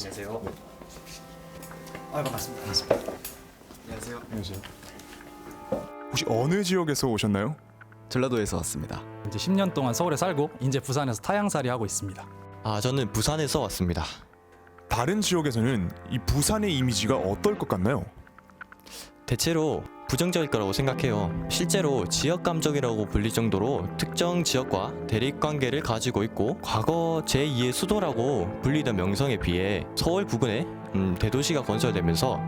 안녕하세요. 반갑습니다. 반갑습니다. 안녕하세요. 안녕하세요. 혹시 어느 지역에서 오셨나요? 전라도에서 왔습니다. 이제 10년 동안 서울에 살고 이제 부산에서 타향살이 하고 있습니다. 저는 부산에서 왔습니다. 다른 지역에서는 이 부산의 이미지가 어떨 것 같나요? 대체로 부정적일 거라고 생각해요. 실제로 지역 감정이라고 불릴 정도로 특정 지역과 대립 관계를 가지고 있고, 과거 제2의 수도라고 불리던 명성에 비해 서울 부근에 대도시가 건설되면서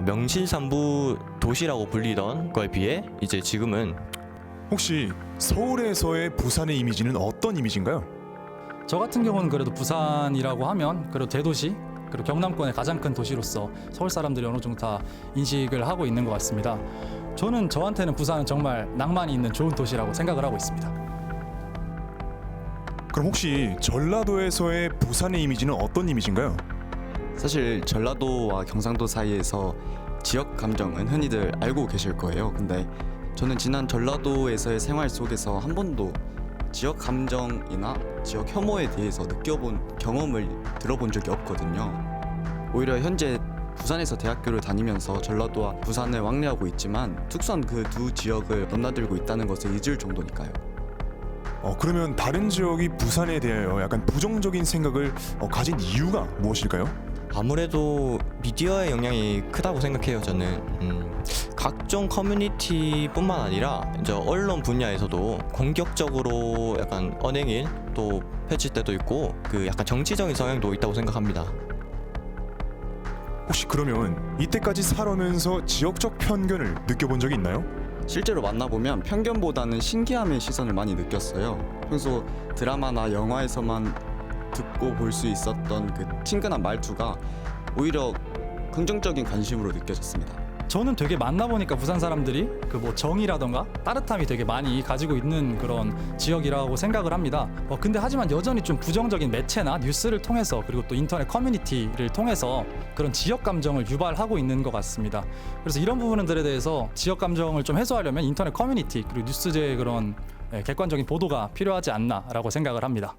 명실상부 도시라고 불리던 거에 비해 이제 지금은 혹시 서울에서의 부산의 이미지는 어떤 이미지인가요? 저 같은 경우는 그래도 부산이라고 하면 그래도 대도시 그리고 경남권의 가장 큰 도시로서 서울 사람들이 어느 정도 다 인식을 하고 있는 것 같습니다. 저한테는 부산은 정말 낭만이 있는 좋은 도시라고 생각을 하고 있습니다. 그럼 혹시 전라도에서의 부산의 이미지는 어떤 이미지인가요? 사실 전라도와 경상도 사이에서 지역 감정은 흔히들 알고 계실 거예요. 근데 저는 지난 전라도에서의 생활 속에서 한 번도 지역 감정이나 지역 혐오에 대해서 느껴본 경험을 들어본 적이 없거든요. 오히려 현재 부산에서 대학교를 다니면서 전라도와 부산을 왕래하고 있지만 특수한 그 두 지역을 넘나들고 있다는 것을 잊을 정도니까요. 그러면 다른 지역이 부산에 대하여 약간 부정적인 생각을 가진 이유가 무엇일까요? 아무래도 미디어의 영향이 크다고 생각해요. 저는 각종 커뮤니티뿐만 아니라 이제 언론 분야에서도 공격적으로 약간 언행일 또 펼칠 때도 있고, 그 약간 정치적인 성향도 있다고 생각합니다. 혹시 그러면 이때까지 살아오면서 지역적 편견을 느껴본 적이 있나요? 실제로 만나보면 편견보다는 신기함의 시선을 많이 느꼈어요. 평소 드라마나 영화에서만 듣고 볼 수 있었던 그 친근한 말투가 오히려 긍정적인 관심으로 느껴졌습니다. 저는 되게 만나보니까 부산 사람들이 그 뭐 정이라던가 따뜻함이 되게 많이 가지고 있는 그런 지역이라고 생각을 합니다. 근데 하지만 여전히 좀 부정적인 매체나 뉴스를 통해서 그리고 또 인터넷 커뮤니티를 통해서 그런 지역 감정을 유발하고 있는 것 같습니다. 그래서 이런 부분들에 대해서 지역 감정을 좀 해소하려면 인터넷 커뮤니티 그리고 뉴스제의 그런 객관적인 보도가 필요하지 않나라고 생각을 합니다.